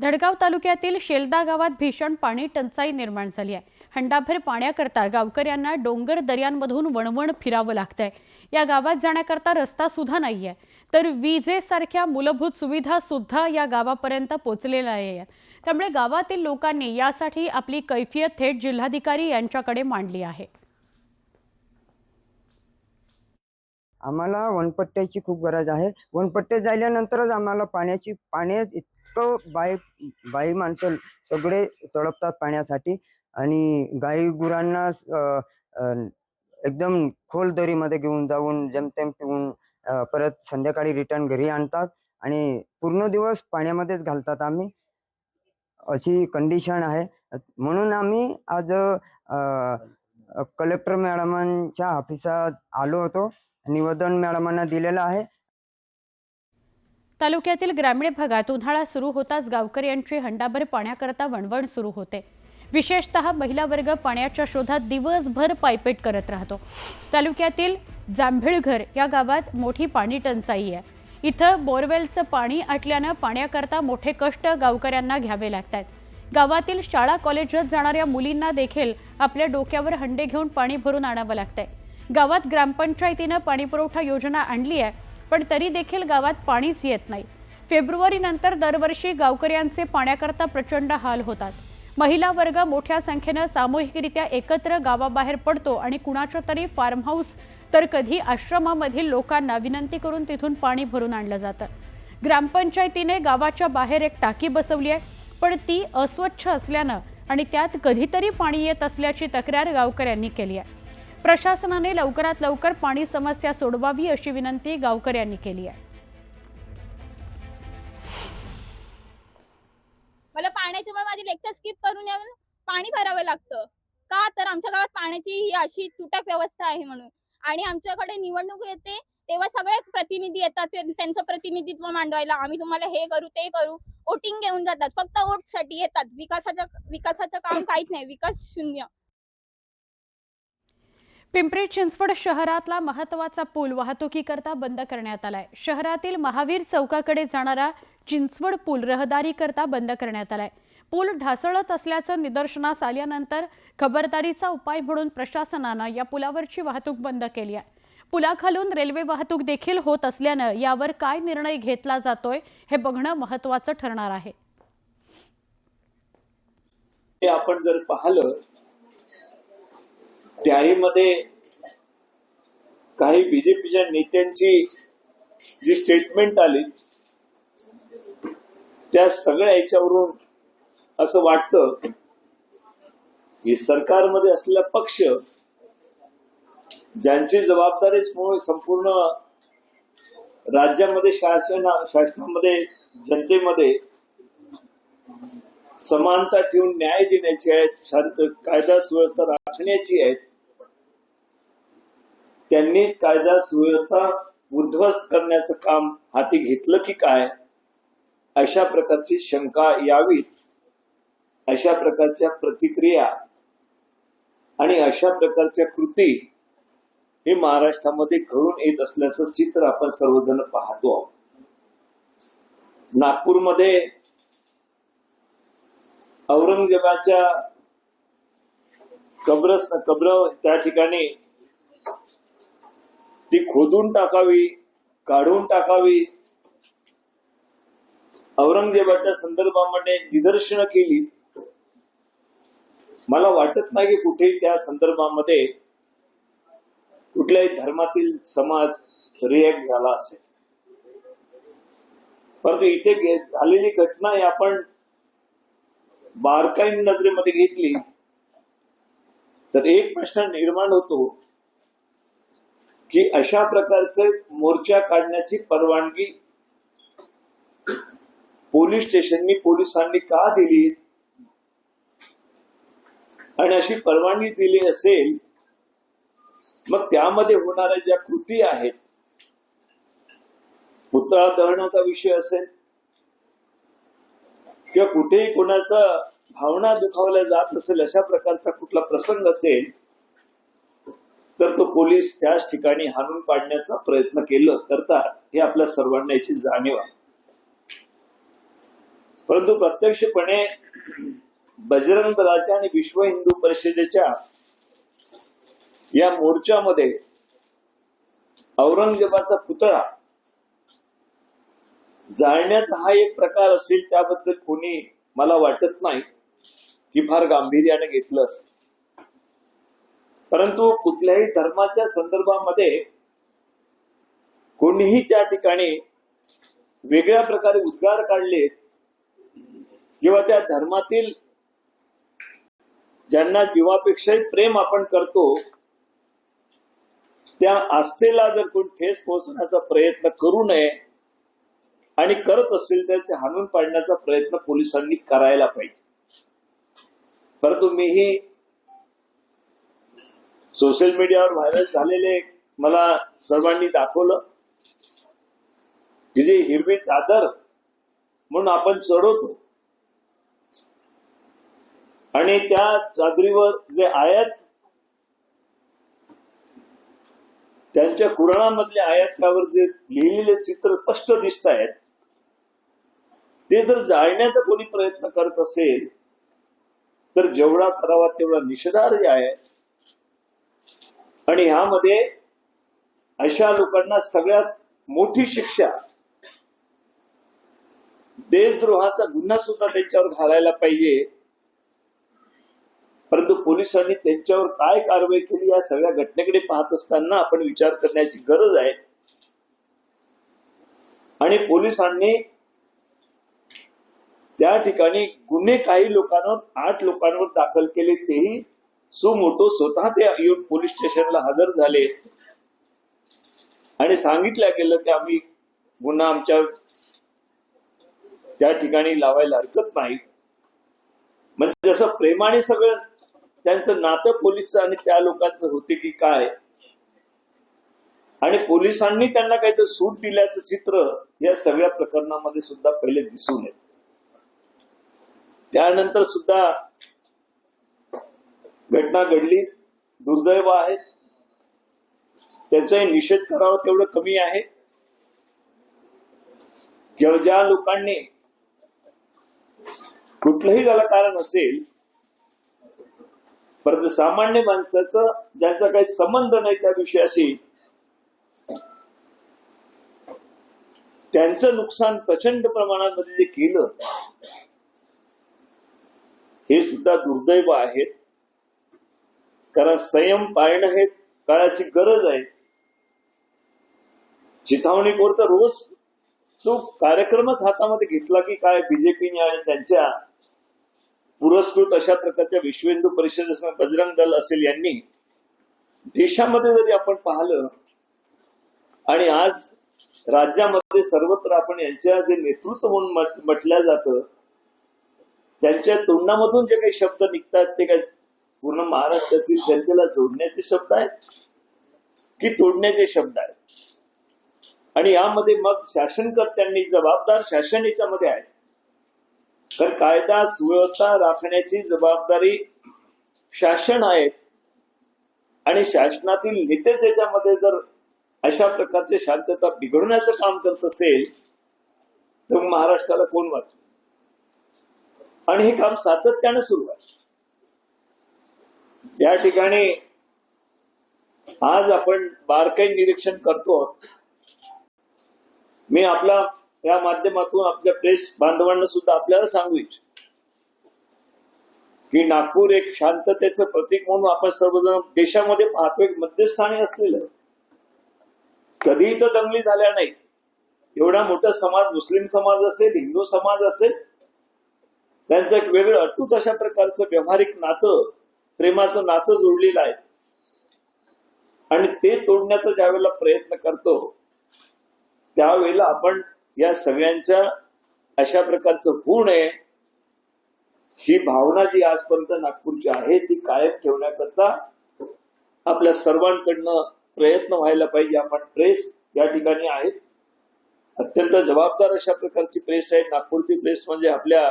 धडगाव तालुक्यातील शेलदा गावात भीषण पाणी टंचाई निर्माण झाली आहे। हंडाभर पाण्याकरता गावकऱ्यांना डोंगर दऱ्यांमधून वणवण फिरावं लागतंय। या गावात जाण्याकरता रस्ता सुद्धा नाहीये, तर विजेसारख्या मूलभूत सुविधा सुद्धा या गावापर्यंत पोहोचलेल्या नाहीये। त्यामुळे गावातील लोकांनी यासाठी आपली कैफियत थेट जिल्हाधिकारी यांच्याकडे मांडली आहे। आम्हाला वनपट्ट्याची खूप गरज आहे। वनपट्टे झाल्यानंतरच आम्हाला पाण्यात इतकं बाई माणसं सगळे तडपतात पाण्यासाठी आणि गाई गुरांना एकदम खोल दरीमध्ये घेऊन जाऊन जेमतेम पिऊन परत संध्याकाळी रिटर्न घरी आणतात आणि पूर्ण दिवस पाण्यामध्येच घालतात आम्ही। अशी कंडिशन आहे। म्हणून आम्ही आज कलेक्टर मॅडमांच्या ऑफिसात आलो होतो। निवेदन मॅडमांना दिलेलं आहे। तालुक्यातील ग्रामीण भागात उन्हाळा सुरू होताच गावकऱ्यांची हंडाभर पाण्याकरता वणवण सुरू होते। विशेषतः महिला वर्ग पाण्याच्या शोधात दिवसभर पायपीट करत राहतो। तालुक्यातील जांभिळघर या गावात मोठी पाणी टंचाई आहे। इथं बोरवेलचं पाणी आटल्यानं पाण्याकरता मोठे कष्ट गावकऱ्यांना घ्यावे लागतात। गावातील शाळा कॉलेजात जाणाऱ्या मुलींना देखील आपल्या डोक्यावर हंडे घेऊन पाणी भरून आणावं लागतंय। गावात ग्रामपंचायतीनं पाणीपुरवठा योजना आणली आहे, पण तरी देखील गावात पाणीच येत नाही। फेब्रुवारीनंतर दरवर्षी गावकऱ्यांचे पाण्याकरता प्रचंड हाल होतात। महिला वर्ग मोठ्या संख्येने सामूहिकरित्या एकत्र गावाबाहेर पडतो आणि कुणाच्या तरी फार्म हाऊस तर कधी आश्रमामधील लोकांना विनंती करून तिथून पाणी भरून आणलं जातं। ग्रामपंचायतीने गावाच्या बाहेर एक टाकी बसवली आहे, पण ती अस्वच्छ असल्यानं आणि त्यात कधीतरी पाणी येत असल्याची तक्रार गावकऱ्यांनी केली आहे। प्रशासनाने लवकरात लवकर पाणी समस्या सोडवावी अशी विनंती गावकऱ्यांनी केली आहे। मला पाण्याच्यामुळे माझी लेक्चर स्किप करून यावं पाणी भरावं लागतं का तर आमच्या गावात पाण्याची ही अशी तुटक व्यवस्था आहे म्हणून। आणि आमच्याकडे निवडणूक येते तेव्हा सगळे प्रतिनिधी येतात, त्यांचं प्रतिनिधित्व मांडवायला आम्ही तुम्हाला हे करू ते करू, वोटिंग घेऊन जातात, फक्त वोटसाठी येतात। विकासाचं काम काहीच नाही, विकास शून्य। पिंपरी चिंचवड शहरातला महत्त्वाचा पूल वाहतुकीकरता बंद करण्यात आलाय। शहरातील महावीर चौकाकडे जाणारा चिंचवड पूल रहदारीकरता बंद करण्यात आलाय। पूल ढासळत असल्याचं निदर्शनास आल्यानंतर खबरदारीचा उपाय म्हणून प्रशासनानं या पुलावरची वाहतूक बंद केली आहे। पुलाखालून रेल्वे वाहतूक देखील होत असल्यानं यावर काय निर्णय घेतला जातोय हे बघणं महत्त्वाचं ठरणार आहे। आपण जर पाहिलं त्याहीमध्ये काही बीजेपीच्या नेत्यांची जी स्टेटमेंट आली त्या सगळ्या याच्यावरून असं वाटतं की सरकारमध्ये असलेला पक्ष ज्यांची जबाबदारी संपूर्ण राज्यामध्ये शासनामध्ये जनतेमध्ये समानता ठेवून न्याय देण्याची आहे, शांत कायदा सुव्यवस्था राखण्याची आहे, त्यांनीच कायदा सुव्यवस्था उद्ध्वस्त करण्याचं काम हाती घेतलं की काय, अशा प्रकारची शंका यावी, अशा प्रकारच्या प्रतिक्रिया आणि अशा प्रकारच्या कृती हे महाराष्ट्रामध्ये घडून येत असल्याचं चित्र आपण सर्वजण पाहतो आहोत। नागपूरमध्ये औरंगजेबाच्या कब्र त्या ठिकाणी ती खोदून टाकावी, काढून टाकावी, औरंगजेबाच्या संदर्भामध्ये निदर्शनं केली। मला वाटत नाही की कुठेही त्या संदर्भामध्ये कुठल्याही धर्मातील समाज रिॲक्ट झाला असेल, परंतु इथे झालेली घटना ही आपण बारकाईने नजरेमध्ये घेतली तर एक प्रश्न निर्माण होतो की अशा प्रकारचे मोर्चा काढण्याची परवानगी पोलीस स्टेशननी पोलिसांनी का दिली, आणि अशी परवानगी दिली असेल मग त्यामध्ये होणाऱ्या ज्या कृती आहेत, पुतळा दहनाचा विषय असेल किंवा कुठेही कोणाचा भावना दुखावल्या जात असेल, अशा प्रकारचा कुठला प्रसंग असेल तर तो पोलीस त्याच ठिकाणी हाणून पाडण्याचा प्रयत्न करतात, हे आपल्या सर्वांना याची जाणीव आहे। परंतु प्रत्यक्षपणे बजरंग दलाच्या आणि विश्व हिंदू परिषदेच्या या मोर्चामध्ये औरंगजेबाचा पुतळा जाळण्याचा हा एक प्रकार असेल त्याबद्दल कोणी मला वाटत नाही की फार गांभीर्याने घेतलं असेल. परंतु कुठल्याही धर्माच्या संदर्भामध्ये कोणीही त्या ठिकाणी वेगळ्या प्रकारे उद्गार काढले किंवा त्या धर्मातील ज्यांना जीवापेक्षाही प्रेम आपण करतो त्या आस्थेला जर कोण ठेस पोहोचण्याचा प्रयत्न करू नये आणि करत असेल तर ते हाणून पाडण्याचा प्रयत्न पोलिसांनी करायला पाहिजे. परंतु मीही सोशल मीडियावर व्हायरल झालेले मला सर्वांनी दाखवलं की जे हिरवी चादर म्हणून आपण चढवतो आणि त्या चादरीवर जे आयात त्यांच्या कुराणामधल्या आयातावर जे लिहिलेले चित्र स्पष्ट दिसत आहेत ते जर जाळण्याचा कोणी प्रयत्न करत असेल तर जेवढा करावा तेवढा निषेधार्ह आहे. आणि ह्यामध्ये अशा लोकांना सगळ्यात मोठी शिक्षा देशद्रोहाचा गुन्हा सुद्धा त्यांच्यावर घालायला पाहिजे. परंतु पोलिसांनी त्यांच्यावर काय कारवाई केली या सगळ्या घटनेकडे पाहत असताना आपण विचार करण्याची गरज आहे. आणि पोलिसांनी त्या ठिकाणी गुन्हे काही लोकांवर 8 लोकांवर दाखल केले, तेही सुमोटो स्वतः ते येऊन पोलीस स्टेशनला हजर झाले आणि सांगितलं गेलं की आम्ही गुन्हा आमच्या त्या ठिकाणी लावायला हरकत नाही. म्हणजे जसं प्रेमाने सगळं त्यांचं नातं पोलिसचं आणि त्या लोकांचं होते की काय, आणि पोलिसांनी त्यांना काहीतरी सूट दिल्याचं चित्र या सगळ्या प्रकरणामध्ये सुद्धा पहिले दिसून येत. त्यानंतर सुद्धा घटना घडली, दुर्दैव आहे, त्यांचाही निषेध करावा तेवढं कमी आहे. ज्या लोकांनी कुठलंही त्याला कारण असेल परंतु सामान्य माणसाचं ज्यांचा काही संबंध नाही त्या विषयाशी त्यांचं नुकसान प्रचंड प्रमाणामध्ये जे केलं हे सुद्धा दुर्दैव आहे. कारण संयम पाळणं हे काळाची गरज आहे. चिथावणीखोर तर रोज तो कार्यक्रमच हातामध्ये घेतला की काय बीजेपीने आणि त्यांच्या पुरस्कृत अशा प्रकारच्या विश्व हिंदू परिषद असेल, बजरंग दल असेल, यांनी देशामध्ये जरी आपण पाहिलं आणि आज राज्यामध्ये सर्वत्र आपण यांच्या जे नेतृत्व म्हणून म्हटलं जातं त्यांच्या तोंडामधून जे काही शब्द निघतात ते काय पूर्ण महाराष्ट्रातील जनतेला जोडण्याचे शब्द आहेत की तोडण्याचे शब्द आहेत. आणि यामध्ये मग शासनकर्त्यांनी जबाबदार शासन याच्यामध्ये आहे. तर कायदा सुव्यवस्था राखण्याची जबाबदारी शासन आहे आणि शासनातील नेतेच याच्यामध्ये जर अशा प्रकारची शांतता बिघडवण्याचं काम करत असेल तर महाराष्ट्राला कोण वाचतं. आणि हे काम सातत्याने सुरू आहे. या ठिकाणी आज आपण बारकाई निरीक्षण करतो. मी आपला या माध्यमातून आपल्या प्रेस बांधवांना सुद्धा आपल्याला सांगू इच्छितो की नागपूर एक शांततेचं प्रतीक म्हणून आपण सर्वजण देशामध्ये पाहतो, एक मध्यस्थानी असलेलं, कधीही तर दंगली झाल्या नाही. एवढा मोठा समाज, मुस्लिम समाज असेल, हिंदू समाज असेल, त्यांचं एक वेगळं अटूट अशा प्रकारचं व्यावहारिक नातं, प्रेमाचं नातं जोडलेलं आहे. आणि ते तोडण्याचा ज्यावेळेला प्रयत्न करतो त्यावेळेला आपण या सगळ्यांच्या अशा प्रकारचं होऊ नये ही भावना जी आजपर्यंत नागपूरची आहे ती कायम ठेवण्याकरता आपल्या सर्वांकडनं प्रयत्न व्हायला पाहिजे. आपण प्रेस या ठिकाणी आहे, अत्यंत जबाबदार अशा प्रकारची प्रेस आहे. नागपूरची प्रेस म्हणजे आपल्या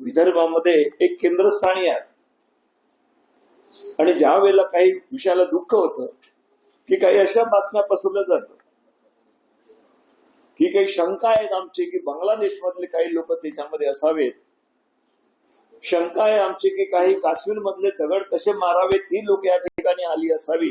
विदर्भामध्ये एक केंद्रस्थानी आहे. आणि ज्या वेळेला काही विषयाला दुःख होतं की काही अशा बातम्या पसरल्या जातात ही काही शंका आहेत आमची की बांगलादेश मधले काही लोक त्याच्यामध्ये असावेत. शंका आहे आमची की काही काश्मीर मधले दगड कसे मारावेत ही लोक या ठिकाणी आली असावी.